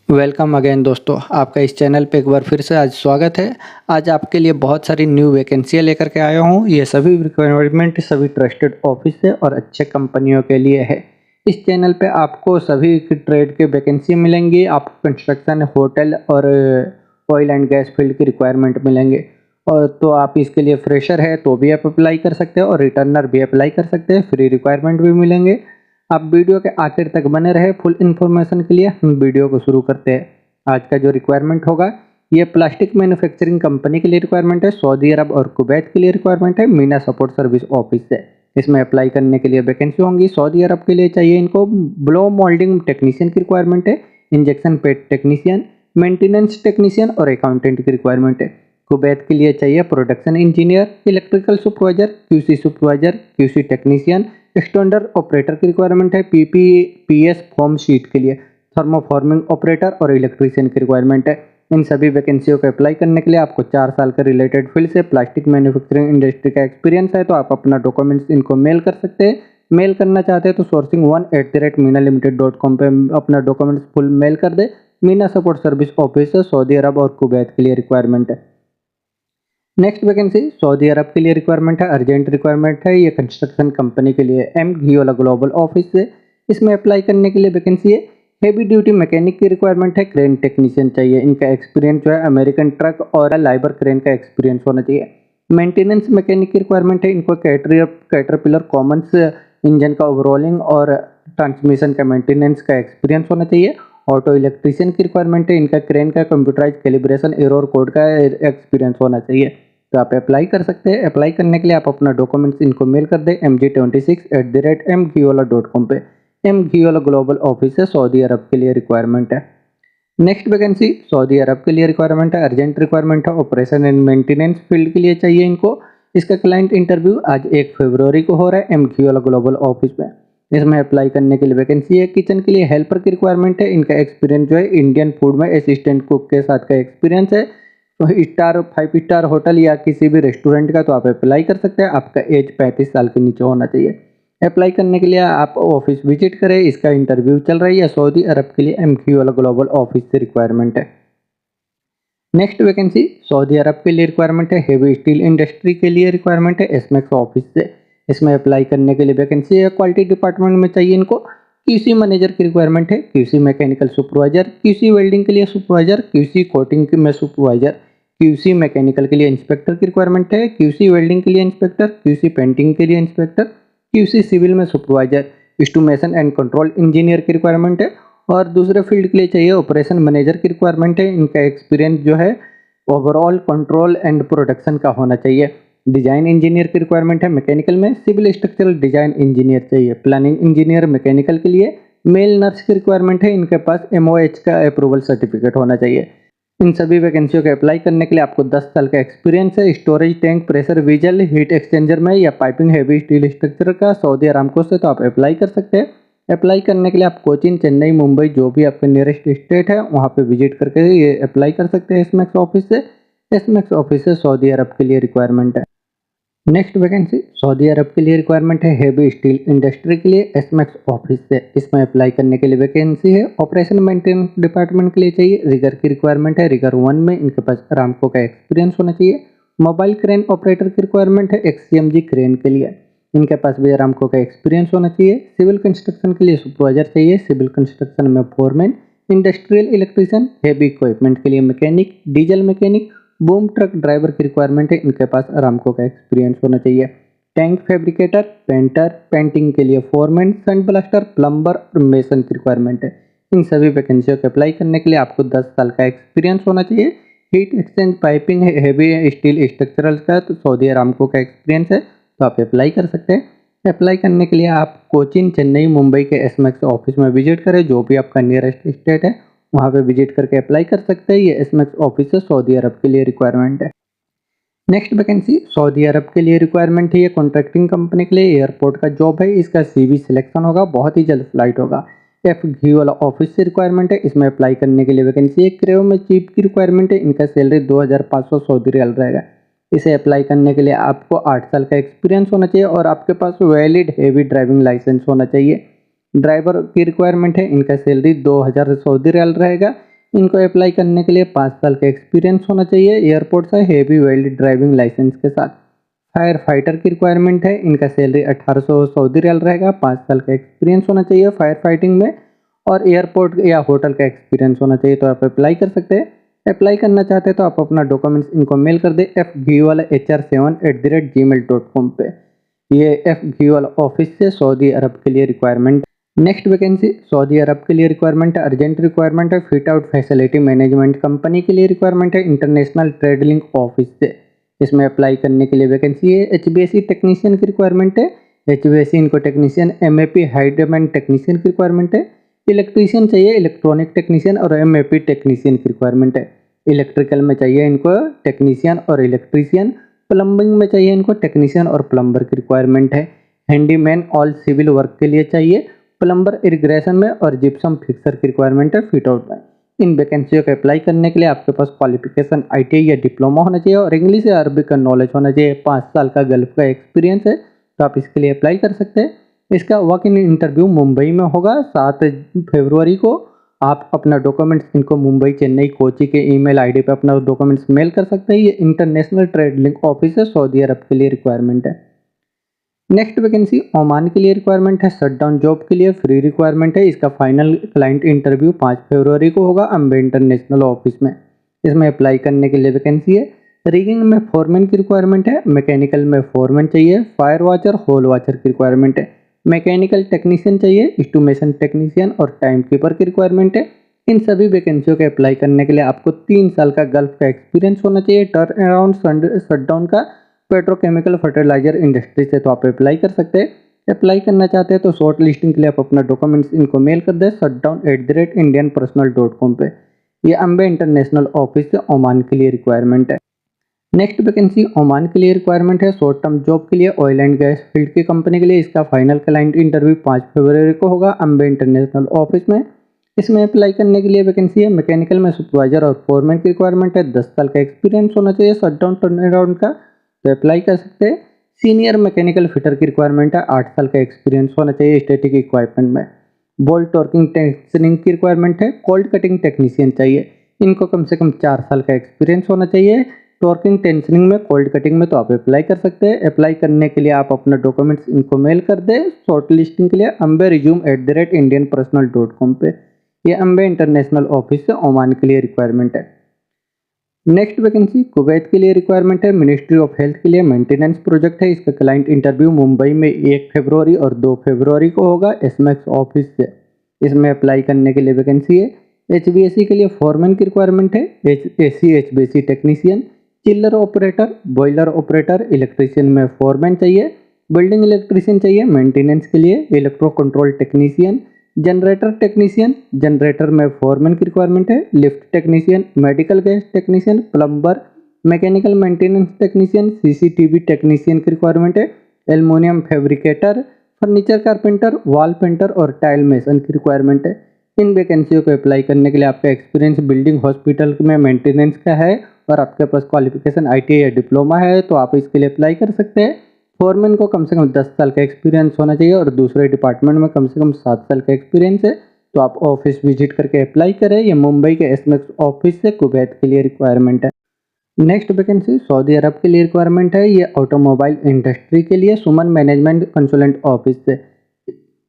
Welcome again दोस्तों, आपका इस चैनल पे एक बार फिर से आज स्वागत है। आज आपके लिए बहुत सारी न्यू वैकेंसियाँ लेकर के आया हूँ। ये सभी रिक्वायरमेंट सभी ट्रस्टेड ऑफिस से और अच्छे कंपनियों के लिए है। इस चैनल पे आपको सभी ट्रेड के वैकेंसी मिलेंगी। आपको कंस्ट्रक्शन, होटल और ऑयल एंड गैस फील्ड की रिक्वायरमेंट मिलेंगे। और तो आप इसके लिए फ्रेशर है तो भी आप अप्लाई कर सकते हो और रिटर्नर भी अप्लाई कर सकते हैं। फ्री रिक्वायरमेंट भी मिलेंगे। आप वीडियो के आखिर तक बने रहे फुल इन्फॉर्मेशन के लिए। हम वीडियो को शुरू करते हैं। आज का जो रिक्वायरमेंट होगा ये प्लास्टिक मैन्युफैक्चरिंग कंपनी के लिए रिक्वायरमेंट है। सऊदी अरब और कुवैत के लिए रिक्वायरमेंट है। मीना सपोर्ट सर्विस ऑफिस से इसमें अप्लाई करने के लिए वैकेंसी होंगी। सऊदी अरब के लिए चाहिए इनको ब्लो मोल्डिंग टेक्नीशियन की रिक्वायरमेंट है। Injection paid technician, maintenance technician और अकाउंटेंट की रिक्वायरमेंट है। कुवैत के लिए चाहिए production engineer, electrical supervisor, QC supervisor, QC technician, standard operator की रिक्वायरमेंट है। पीपीपीएस फॉर्म शीट के लिए थर्मोफॉर्मिंग ऑपरेटर और इलेक्ट्रीशियन की रिक्वायरमेंट है। इन सभी वैकेंसियों को अप्लाई करने के लिए आपको 4 साल का रिलेटेड फील्ड से प्लास्टिक मैन्युफैक्चरिंग इंडस्ट्री का एक्सपीरियंस है। तो आप अपना डॉक्यूमेंट्स इनको मेल कर सकते हैं। मेल करना चाहते हैं तो sourcing1@minalimited.com पे अपना डॉक्यूमेंट्स फुल मेल कर दे। Meena support service office Saudi Arab और कुवैत के लिए रिक्वायरमेंट है। नेक्स्ट वैकेंसी सऊदी अरब के लिए रिक्वायरमेंट है। अर्जेंट रिक्वायरमेंट है। ये कंस्ट्रक्शन कंपनी के लिए एम घियोला ग्लोबल ऑफिस से इसमें अप्लाई करने के लिए वैकेंसी है। हेवी ड्यूटी मैकेनिक की रिक्वायरमेंट है। क्रेन टेक्नीशियन चाहिए। इनका एक्सपीरियंस जो है अमेरिकन ट्रक और लाइबर क्रेन का एक्सपीरियंस होना चाहिए। मेंटेनेंस मैकेनिक की रिक्वायरमेंट है। इनको कैटरपिलर कॉमन्स इंजन का ओवरऑलिंग और ट्रांसमिशन का मेंटेनेंस का एक्सपीरियंस होना चाहिए। ऑटो इलेक्ट्रीशियन की रिक्वायरमेंट है। इनका क्रेन का कंप्यूटराइज कैलिब्रेशन एरर कोड का एक्सपीरियंस होना चाहिए। तो आप अप्लाई कर सकते हैं। अप्लाई करने के लिए आप अपना डॉक्यूमेंट्स इनको मेल कर दें mg26@mgiola.com पे। एम घियोला ग्लोबल ऑफिस है, सऊदी अरब के लिए रिक्वायरमेंट है। नेक्स्ट वैकेंसी सऊदी अरब के लिए रिक्वायरमेंट है। अर्जेंट रिक्वायरमेंट है। ऑपरेशन एंड मेंटेनेंस फील्ड के लिए चाहिए इनको। इसका क्लाइंट इंटरव्यू आज 1 फरवरी को हो रहा है एम घियोला ग्लोबल ऑफिस में। इसमें अप्लाई करने के लिए वैकेंसी है। किचन के लिए हेल्पर की रिक्वायरमेंट है। इनका एक्सपीरियंस जो है इंडियन फूड में असिस्टेंट कुक के साथ का एक्सपीरियंस है। तो स्टार 5 स्टार होटल या किसी भी रेस्टोरेंट का तो आप अप्लाई कर सकते हैं। आपका एज 35 साल के नीचे होना चाहिए। अप्लाई करने के लिए आप ऑफिस विजिट करें। इसका इंटरव्यू चल रहा है। सऊदी अरब के लिए एमक्यूएल ग्लोबल ऑफिस से रिक्वायरमेंट है। नेक्स्ट वैकेंसी सऊदी अरब के लिए रिक्वायरमेंट है। हेवी स्टील इंडस्ट्री के लिए रिक्वायरमेंट है एसमेक्स ऑफिस से। इसमें अप्लाई करने के लिए वैकेंसी है। क्वालिटी डिपार्टमेंट में चाहिए इनको। क्यूसी मैनेजर की रिक्वायरमेंट है। QC mechanical supervisor, QC welding के लिए सुपरवाइजर, क्यूसी कोटिंग में सुपरवाइजर, क्यूसी मैकेनिकल के लिए इंस्पेक्टर की रिक्वायरमेंट है। क्यूसी वेल्डिंग के लिए इंस्पेक्टर, क्यूसी पेंटिंग के लिए इंस्पेक्टर, क्यूसी सिविल में supervisor, instrumentation and control engineer की रिक्वायरमेंट है। और दूसरे फील्ड के लिए चाहिए ऑपरेशन मैनेजर की रिक्वायरमेंट है। इनका एक्सपीरियंस जो है ओवरऑल कंट्रोल एंड प्रोडक्शन का होना चाहिए। डिजाइन इंजीनियर की रिक्वायरमेंट है मैकेनिकल में। सिविल स्ट्रक्चरल डिजाइन इंजीनियर चाहिए। प्लानिंग इंजीनियर मैकेनिकल के लिए मेल नर्स की रिक्वायरमेंट है। इनके पास एमओएच का अप्रूवल सर्टिफिकेट होना चाहिए। इन सभी वैकेंसियों के अप्लाई करने के लिए आपको 10 साल का एक्सपीरियंस है। Storage tank, pressure vigil, heat exchanger में या पाइपिंग हेवी स्टील स्ट्रक्चर का सऊदी अरामको से तो आप अप्लाई कर सकते हैं। अप्लाई करने के लिए आप कोचीन, चेन्नई, मुंबई जो भी आपके नियरेस्ट स्टेट है वहाँ पे विजिट करके ये अप्लाई कर सकते हैं एसमैक्स ऑफिस से। एसमैक्स ऑफिस से सऊदी अरब के लिए रिक्वायरमेंट है। नेक्स्ट वैकेंसी सऊदी अरब के लिए रिक्वायरमेंट है। हेवी स्टील इंडस्ट्री के लिए एसमैक्स ऑफिस से। इसमें अप्लाई करने के लिए वैकेंसी है। ऑपरेशन मेंटेनेंस डिपार्टमेंट के लिए चाहिए। रिगर की रिक्वायरमेंट है। रिगर 1 में इनके पास अरामको का एक्सपीरियंस होना चाहिए। मोबाइल क्रेन ऑपरेटर की रिक्वायरमेंट है एक्ससीएमजी क्रेन के लिए। इनके पास भी अरामको का एक्सपीरियंस होना चाहिए। सिविल कंस्ट्रक्शन के लिए सुपरवाइजर चाहिए। सिविल कंस्ट्रक्शन में foreman, industrial electrician, heavy equipment के लिए mechanic, diesel mechanic, boom truck driver की रिक्वायरमेंट है। इनके पास अरामको का एक्सपीरियंस होना चाहिए। टैंक फैब्रिकेटर, पेंटर, पेंटिंग के लिए फोरमैन, सन ब्लास्टर, प्लम्बर और मेसन की रिक्वायरमेंट है। इन सभी वैकेंसियों के अप्लाई करने के लिए आपको 10 साल का एक्सपीरियंस होना चाहिए। Heat exchange piping, heavy steel structural का तो सऊदी अरामको का एक्सपीरियंस है तो आप अप्लाई कर सकते हैं। अप्लाई करने के लिए आप कोचीन, चेन्नई, मुंबई के एसमैक्स ऑफिस में विजिट करें जो भी आपका नियरेस्ट स्टेट है वहाँ पे विजिट करके अप्लाई कर सकते हैं। ये एसमैक्स ऑफिस है, सऊदी अरब के लिए रिक्वायरमेंट है। नेक्स्ट वैकेंसी सऊदी अरब के लिए रिक्वायरमेंट है। ये कॉन्ट्रैक्टिंग कंपनी के लिए एयरपोर्ट का जॉब है। इसका सीवी सिलेक्शन होगा, बहुत ही जल्द फ्लाइट होगा। एफ घी वाला ऑफिस से रिक्वायरमेंट है। इसमें अप्लाई करने के लिए वैकेंसी है। क्रेव में चीफ की रिक्वायरमेंट है। इनका सैलरी 2500 सऊदी रियाल रहेगा। इसे अप्लाई करने के लिए आपको 8 साल का एक्सपीरियंस होना चाहिए और आपके पास वैलिड हेवी ड्राइविंग लाइसेंस होना चाहिए। ड्राइवर की रिक्वायरमेंट है। इनका सैलरी 2000 सऊदी रियाल रहेगा। इनको अप्लाई करने के लिए 5 साल का एक्सपीरियंस होना चाहिए। एयरपोर्ट से हेवी वेल्ड ड्राइविंग लाइसेंस के साथ। फायर फाइटर की रिक्वायरमेंट है। इनका सैलरी 1800 सऊदी रियाल रहेगा। 5 साल का एक्सपीरियंस होना चाहिए फायर फाइटिंग में और एयरपोर्ट या होटल का एक्सपीरियंस होना चाहिए, तो आप अप्लाई कर सकते हैं। अप्लाई करना चाहते हैं तो आप अपना डॉक्यूमेंट्स इनको मेल कर दें fgwala.hr7@gmail.com पे। ये fgwala ऑफिस से सऊदी अरब के लिए रिक्वायरमेंट। नेक्स्ट वैकेंसी सऊदी अरब के लिए रिक्वायरमेंट है, अर्जेंट रिक्वायरमेंट है, fit out facility management company के लिए रिक्वायरमेंट है, इंटरनेशनल ट्रेड लिंक ऑफिस से। इसमें अप्लाई करने के लिए वैकेंसी है। एचबीएससी टेक्नीशियन की रिक्वायरमेंट है। एचबीएससी इनको टेक्नीशियन, एमएपी हाइडरमैन टेक्नीशियन की रिक्वायरमेंट है। इलेक्ट्रीशियन चाहिए, इलेक्ट्रॉनिक टेक्नीशियन और एमएपी टेक्नीशियन की रिक्वायरमेंट है। इलेक्ट्रिकल में चाहिए इनको टेक्नीशियन और इलेक्ट्रीशियन। प्लम्बिंग में चाहिए इनको टेक्नीशियन और प्लम्बर की रिक्वायरमेंट है। हैंडीमैन ऑल सिविल वर्क के लिए चाहिए। प्लम्बर इरिगेशन में और जिप्सम फिक्सर की रिक्वायरमेंट है फिट आउट में। इन वैकेंसियों को अप्लाई करने के लिए आपके पास क्वालिफिकेशन आईटीआई या डिप्लोमा होना चाहिए और इंग्लिश या अरबी का नॉलेज होना चाहिए। 5 साल का गल्फ का एक्सपीरियंस है, तो आप इसके लिए अप्लाई कर सकते हैं। इसका वॉक इन इंटरव्यू मुंबई में होगा 7 फरवरी को। आप अपना डॉक्यूमेंट्स इनको मुंबई, चेन्नई, कोची के ईमेल आईडी पे अपना डॉक्यूमेंट्स मेल कर सकते हैं। ये इंटरनेशनल ट्रेड लिंक ऑफिस है, सऊदी अरब के लिए रिक्वायरमेंट है। नेक्स्ट वैकेंसी ओमान के लिए रिक्वायरमेंट है, शटडाउन जॉब के लिए फ्री रिक्वायरमेंट है। इसका फाइनल क्लाइंट इंटरव्यू 5 फरवरी को होगा अम्बे इंटरनेशनल ऑफिस में। इसमें अप्लाई करने के लिए वैकेंसी है। रिगिंग में फोरमैन की रिक्वायरमेंट है, मैकेनिकल में फोरमैन चाहिए, फायर वॉचर, होल वॉचर की रिक्वायरमेंट है, मैकेनिकल टेक्नीशियन चाहिए, एस्टिमेशन टेक्नीशियन और टाइम कीपर की रिक्वायरमेंट है। इन सभी वैकेंसियों के अप्लाई करने के लिए आपको 3 साल का गल्फ का एक्सपीरियंस होना चाहिए। टर्न अराउंड शटडाउन का पेट्रोकेमिकल फर्टिलाइजर इंडस्ट्री से, तो आप अप्लाई कर सकते हैं। अप्लाई करना चाहते हैं तो शॉर्ट लिस्टिंग के लिए आप अपना डॉक्यूमेंट्स इनको मेल कर दें shutdown@indianpersonal.com पे। ये अम्बे इंटरनेशनल ऑफिस से ओमान के लिए रिक्वायरमेंट है। नेक्स्ट वैकेंसी ओमान के लिए रिक्वायरमेंट है, शॉर्ट टर्म जॉब के लिए ऑयल एंड गैस फील्ड की कंपनी के लिए। इसका फाइनल क्लाइंट इंटरव्यू 5 फरवरी को होगा अम्बे इंटरनेशनल ऑफिस में। इसमें अप्लाई करने के लिए वैकेंसी है। मैकेनिकल में सुपरवाइजर और फोरमैन की रिक्वायरमेंट है। 10 साल का एक्सपीरियंस होना चाहिए शटडाउन टर्न अराउंड का, तो अप्लाई कर सकते हैं। सीनियर मैकेनिकल फिटर की रिक्वायरमेंट है। 8 साल का एक्सपीरियंस होना चाहिए स्टैटिक इक्विपमेंट में। बोल्ट टॉर्किंग टेक्निशियन की रिक्वायरमेंट है। कोल्ड कटिंग टेक्नीशियन चाहिए, इनको कम से कम 4 साल का एक्सपीरियंस होना चाहिए टॉर्किंग टेंशनिंग में, कोल्ड कटिंग में, तो आप अप्लाई कर सकते हैं। अप्लाई करने के लिए आप अपना डॉक्यूमेंट्स इनको मेल कर दें शॉर्ट लिस्टिंग के लिए amberesume@indianpersonal.com पे। ये अम्बे इंटरनेशनल ऑफिस से ओमान के लिए रिक्वायरमेंट है। नेक्स्ट वैकेंसी कुवैत के लिए रिक्वायरमेंट है, मिनिस्ट्री ऑफ हेल्थ के लिए मेंटेनेंस प्रोजेक्ट है। इसका क्लाइंट इंटरव्यू मुंबई में 1 फरवरी और 2 फरवरी को होगा एसमैक्स ऑफिस से। इसमें अप्लाई करने के लिए वैकेंसी है। एचबीएससी के लिए फोरमैन की रिक्वायरमेंट है, एसी एचबीएससी टेक्नीशियन, चिल्लर ऑपरेटर, बॉयलर ऑपरेटर, इलेक्ट्रीशियन में फोरमैन चाहिए, बिल्डिंग इलेक्ट्रीशियन चाहिए मेंटेनेंस के लिए, electro control technician, generator technician, generator में फोरमैन की रिक्वायरमेंट है, lift technician, medical gas technician, plumber, mechanical maintenance technician, CCTV technician की रिक्वायरमेंट है, aluminium fabricator, furniture carpenter, wall painter और टाइल मेसन की रिक्वायरमेंट है। इन वैकेंसियों को अप्लाई करने के लिए आपका एक्सपीरियंस बिल्डिंग हॉस्पिटल में मेंटेनेंस का है और आपके पास क्वालिफिकेशन आईटीआई या डिप्लोमा है, तो आप इसके लिए अप्लाई कर सकते हैं। फोरमैन को कम से कम 10 साल का एक्सपीरियंस होना चाहिए और दूसरे डिपार्टमेंट में कम से कम 7 साल का एक्सपीरियंस है, तो आप ऑफिस विजिट करके अप्लाई करें। ये मुंबई के एसमैक्स ऑफिस से कुवैत के लिए रिक्वायरमेंट है। नेक्स्ट वैकेंसी सऊदी अरब के लिए रिक्वायरमेंट है। ये ऑटोमोबाइल इंडस्ट्री के लिए सुमन मैनेजमेंट कंसल्टेंट ऑफिस से।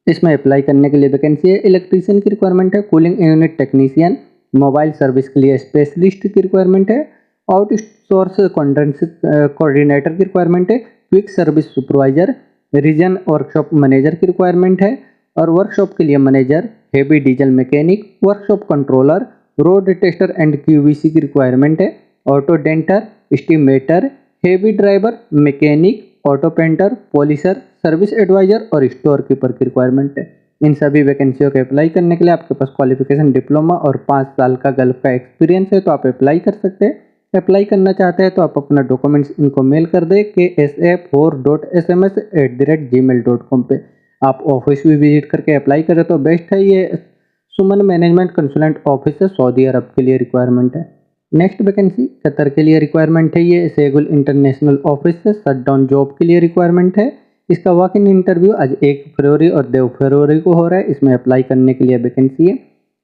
इसमें अप्लाई करने के लिए वैकेंसी है। इलेक्ट्रीशियन की रिक्वायरमेंट है, cooling unit technician, mobile service के लिए स्पेशलिस्ट की रिक्वायरमेंट है, आउटसोर्स कोऑर्डिनेटर की रिक्वायरमेंट है, quick service supervisor, region workshop manager की रिक्वायरमेंट है और वर्कशॉप के लिए manager, heavy diesel mechanic, workshop controller, road tester and QVC की रिक्वायरमेंट है, auto denter, estimator, heavy driver, mechanic, auto painter, polisher, service advisor और store keeper की requirement है। इन सभी वैकेंसियों के अप्लाई करने के लिए आपके पास क्वालिफिकेशन डिप्लोमा और 5 साल का गल्फ का एक्सपीरियंस है, तो आप अप्लाई कर सकते हैं। अप्लाई करना चाहते हैं तो आप अपना डॉक्यूमेंट्स इनको मेल कर दें ksa4.sms@gmail.com पे। आप ऑफिस भी विजिट करके अप्लाई करें तो बेस्ट है। ये सुमन मैनेजमेंट कंसल्टेंट ऑफिस है, सऊदी अरब के लिए रिक्वायरमेंट है। नेक्स्ट वैकेंसी कतर के लिए रिक्वायरमेंट है। ये सेगुल इंटरनेशनल ऑफिस से शटडाउन जॉब के लिए रिक्वायरमेंट है। इसका वॉक इन इंटरव्यू आज 1 फरवरी और 2 फरवरी को हो रहा है। इसमें अप्लाई करने के लिए वैकेंसी है।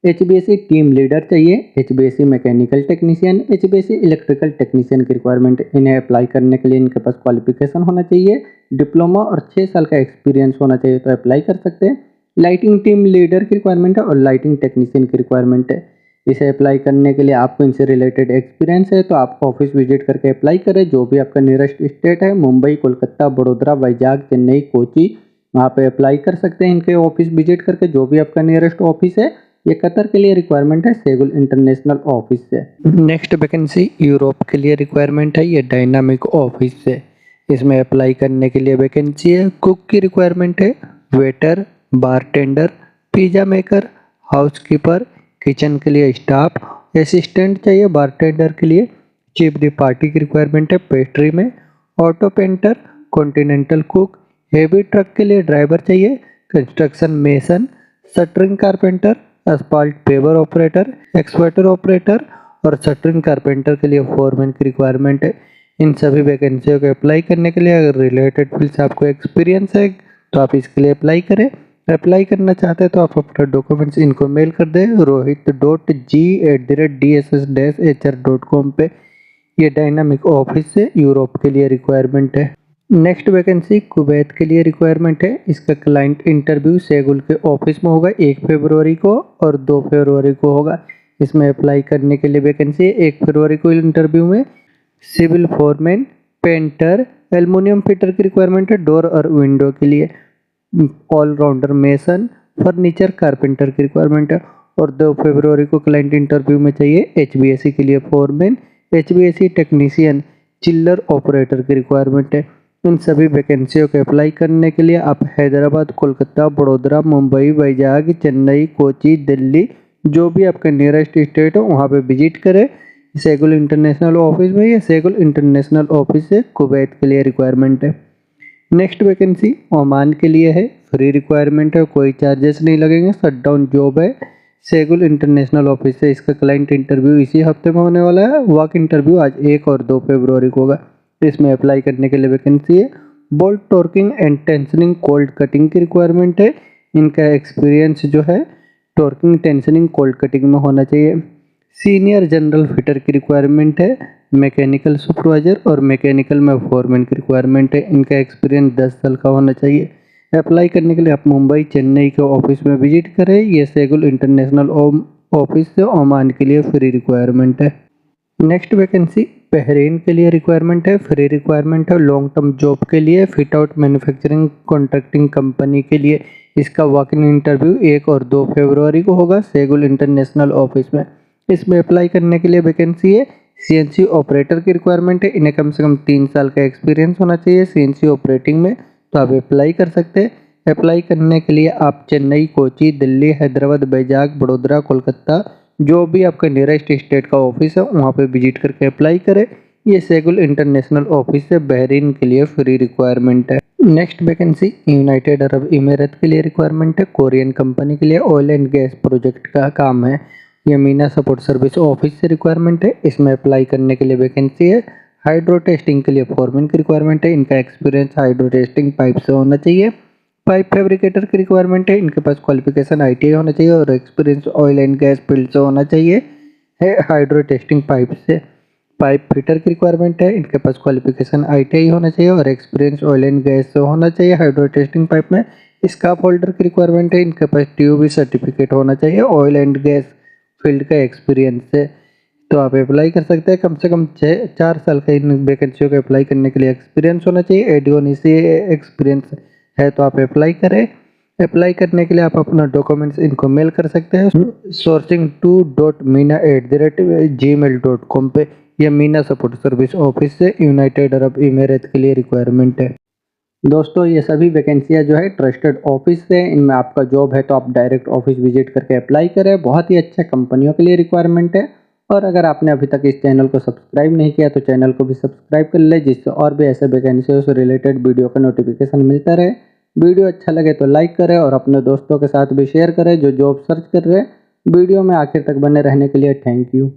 HVAC टीम लीडर चाहिए, HVAC mechanical technician, HVAC electrical technician की रिक्वायरमेंट। इन्हें अप्लाई करने के लिए इनके पास क्वालिफिकेशन होना चाहिए, डिप्लोमा और 6 साल का एक्सपीरियंस होना चाहिए, तो अप्लाई कर सकते हैं। लाइटिंग टीम लीडर की रिक्वायरमेंट है और लाइटिंग टेक्नीशियन की रिक्वायरमेंट है। इसे अप्लाई करने के लिए आपको इनसे रिलेटेड एक्सपीरियंस है तो आप ऑफिस विजिट करके अप्लाई करें। जो भी आपका नियरेस्ट स्टेट है, मुंबई, कोलकाता, बड़ोदरा, वैजाग, चेन्नई, कोची, वहाँ पे अप्लाई कर सकते हैं इनके ऑफिस विजिट करके, जो भी आपका नियरेस्ट ऑफिस है। ये कतर के लिए रिक्वायरमेंट है, सेगुल इंटरनेशनल ऑफिस से। नेक्स्ट वैकेंसी यूरोप के लिए रिक्वायरमेंट है, ये डायनामिक ऑफिस से। इसमें अप्लाई करने के लिए वैकेंसी है, कुक की रिक्वायरमेंट है, waiter, bartender, pizza maker, housekeeper, kitchen के लिए स्टाफ, असिस्टेंट चाहिए बारटेंडर के लिए, चीफ दी पार्टी की रिक्वायरमेंट है पेस्ट्री में, auto painter, continental cook, heavy truck के लिए ड्राइवर चाहिए, construction mason, shuttering carpenter, asphalt paver operator, excavator operator और शटरिंग कारपेंटर के लिए फोरमैन की रिक्वायरमेंट है। इन सभी वैकेंसियों को अप्लाई करने के लिए अगर रिलेटेड फील्ड से आपको एक्सपीरियंस है तो आप इसके लिए अप्लाई करें। अप्लाई करना चाहते हैं तो आप अपना डॉक्यूमेंट्स इनको मेल कर दें rohit.g@dss-hr.com पे। ये डायनामिक ऑफिस से यूरोप के लिए रिक्वायरमेंट है। नेक्स्ट वैकेंसी कुवैत के लिए रिक्वायरमेंट है। इसका क्लाइंट इंटरव्यू सेगुल के ऑफिस में होगा 1 फरवरी को और 2 फरवरी को होगा। इसमें अप्लाई करने के लिए वैकेंसी है 1 फरवरी को इंटरव्यू में civil foreman, painter, aluminium fitter की रिक्वायरमेंट है, डोर और विंडो के लिए, ऑलराउंडर मेसन, फर्नीचर कारपेंटर की रिक्वायरमेंट है। और 2 फरवरी को क्लाइंट इंटरव्यू में चाहिए HVAC के लिए फोरमैन, HVAC टेक्नीशियन, चिल्लर ऑपरेटर की रिक्वायरमेंट है। इन सभी वैकेंसियों को अप्लाई करने के लिए आप हैदराबाद, कोलकाता, बड़ोदरा, मुंबई, वैजाग, चेन्नई, कोची, दिल्ली, जो भी आपका नियरेस्ट स्टेट हो वहाँ पे विजिट करें सेगुल इंटरनेशनल ऑफिस में। या सेगुल इंटरनेशनल ऑफिस से कुवैत के लिए रिक्वायरमेंट है। नेक्स्ट वैकेंसी ओमान के लिए है, फ्री रिक्वायरमेंट है, कोई चार्जेस नहीं लगेंगे, शट डाउन जॉब है सेगुल इंटरनेशनल ऑफिस से। इसका क्लाइंट इंटरव्यू इसी हफ्ते में होने वाला है, वॉक इंटरव्यू आज 1 और 2 फरवरी को होगा। इसमें अप्लाई करने के लिए वैकेंसी है bolt torquing and tensioning cold cutting की रिक्वायरमेंट है। इनका एक्सपीरियंस जो है टॉर्किंग, टेंशनिंग, कोल्ड कटिंग में होना चाहिए। सीनियर जनरल फिटर की रिक्वायरमेंट है, मैकेनिकल सुपरवाइजर और मैकेनिकल में फोरमैन की रिक्वायरमेंट है। इनका एक्सपीरियंस 10 साल का होना चाहिए। अप्लाई करने के लिए आप मुंबई, चेन्नई के ऑफिस में विजिट करें। ये सेगुल इंटरनेशनल ऑफिस से ओमान के लिए फ्री रिक्वायरमेंट है। नेक्स्ट वैकेंसी बहरीन के लिए रिक्वायरमेंट है, फ्री रिक्वायरमेंट है, लॉन्ग टर्म जॉब के लिए, fit out manufacturing contracting company के लिए। इसका वॉक इन इंटरव्यू 1 और 2 फरवरी को होगा सेगुल इंटरनेशनल ऑफिस में। इसमें अप्लाई करने के लिए वैकेंसी है CNC ऑपरेटर की रिक्वायरमेंट है। इन्हें कम से कम 3 साल का एक्सपीरियंस होना चाहिए CNC ऑपरेटिंग में, तो आप अप्लाई कर सकते हैं। अप्लाई करने के लिए आप चेन्नई, कोची, दिल्ली, हैदराबाद, वैजाग, बड़ोदरा, कोलकाता, जो भी आपका नियरेस्ट स्टेट का ऑफिस है वहाँ पे विजिट करके अप्लाई करें। ये सेगुल इंटरनेशनल ऑफिस से बहरीन के लिए फ्री रिक्वायरमेंट है। Next vacancy United Arab emirate के लिए रिक्वायरमेंट है, कोरियन कंपनी के लिए ऑयल एंड गैस प्रोजेक्ट का काम है। ये मीना सपोर्ट सर्विस ऑफिस से रिक्वायरमेंट है। इसमें अप्लाई करने के लिए वैकेंसी है हाइड्रो टेस्टिंग के लिए फोरमैन की रिक्वायरमेंट है। इनका एक्सपीरियंस हाइड्रो टेस्टिंग पाइप से होना चाहिए। पाइप फैब्रिकेटर की रिक्वायरमेंट है। इनके पास क्वालिफिकेशन ITI होना चाहिए और experience oil and gas field से होना चाहिए है हाइड्रो टेस्टिंग पाइप से। पाइप फिटर की रिक्वायरमेंट है। इनके पास क्वालिफिकेशन ITI होना चाहिए और एक्सपीरियंस ऑयल एंड गैस से होना चाहिए हाइड्रो टेस्टिंग पाइप में। स्काफ होल्डर की रिक्वायरमेंट है। इनके पास TUB सर्टिफिकेट होना चाहिए ऑयल एंड गैस फील्ड का एक्सपीरियंस से, तो आप अप्लाई कर सकते हैं। कम से कम 4 साल का इन वैकेंसियों को अप्लाई करने के लिए एक्सपीरियंस होना चाहिए। एडोनीसी एक्सपीरियंस है तो आप अप्लाई करें। अप्लाई करने के लिए आप अपना डॉक्यूमेंट्स इनको मेल कर सकते हैं sourcing2.meena@gmail.com पे। यह मीना सपोर्ट सर्विस ऑफिस से यूनाइटेड अरब इमिरेट के लिए रिक्वायरमेंट है। दोस्तों ये सभी वैकेंसियाँ जो है ट्रस्टेड ऑफिस से, इनमें आपका जॉब है तो आप डायरेक्ट ऑफिस विजिट करके अप्लाई करें। बहुत ही अच्छा कंपनियों के लिए रिक्वायरमेंट है। और अगर आपने अभी तक इस चैनल को सब्सक्राइब नहीं किया तो चैनल को भी सब्सक्राइब कर ले, जिससे और भी ऐसे वैकेंसियों से रिलेटेड वीडियो का नोटिफिकेशन मिलता रहे। वीडियो अच्छा लगे तो लाइक करें और अपने दोस्तों के साथ भी शेयर करें जो जॉब सर्च कर रहे हैं। वीडियो में आखिर तक बने रहने के लिए थैंक यू।